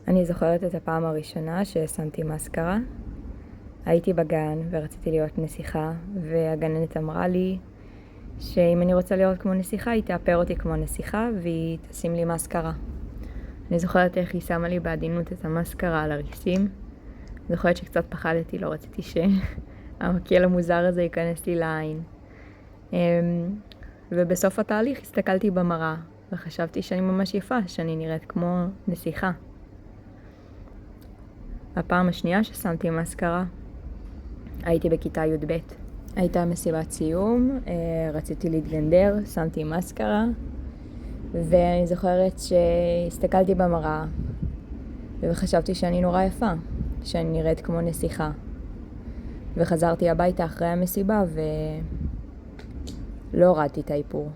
אני זוכרת את הפעם הראשונה ששמתי מסקרה. הייתי בגן ורציתי להיות נסיכה, והגננת אמרה לי שאם אני רוצה להיות כמו נסיכה, היא תאפר אותי כמו נסיכה והיא תשים לי מסקרה. אני זוכרת איך היא שמה לי בעדינות את המסקרה על הריסים. זוכרת שקצת פחדתי, לא רציתי שהמקל המוזר הזה ייכנס לי לעין. ובסוף התהליך הסתכלתי במראה וחשבתי שאני ממש יפה, שאני נראית כמו נסיכה. הפעם השנייה ששמתי מסקרה, הייתי בכיתה י"ב. הייתה מסיבת סיום, רציתי להתגנדר, שמתי מסקרה, ואני זוכרת שהסתכלתי במראה וחשבתי שאני נורא יפה, שאני נראית כמו נסיכה. וחזרתי הביתה אחרי המסיבה ולא הורדתי את האיפור.